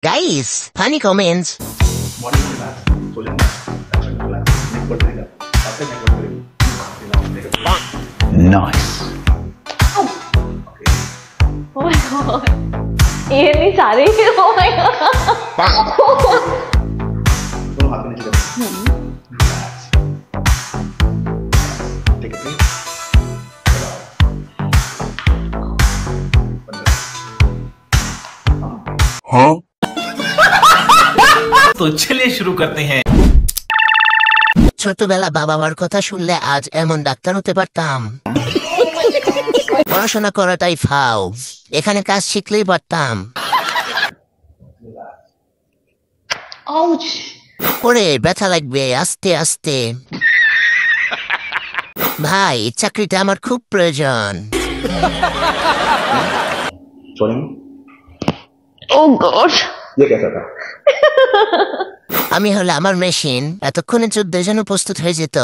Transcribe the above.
Guys, funny comments. Morning relax, social media, relax, network trigger, after network trigger, relax, take a Nice. okay. Oh my god. ये सारे oh my god. दोनों हाथ में नीचे करो, relax, take a breath, Huh? तो चलिए शुरू करते हैं। ছোটবেলা বাবা মার কথা শুনলে আজ এমন ডাক্তার হতে পারতাম। পড়াশোনা করাটাই ফাও, এখানে কাজ শিখলেই পারতাম। Ouch. পরে ব্যথা লাগবে আস্তে আস্তে। ভাই চাকরিটা আমার খুব প্রয়োজন। sorry, Oh god. ये कैसा था? আমি হলে আমার মেশিন এতক্ষণে যুদ্ধের জন্য প্রস্তুত হয়ে যেত।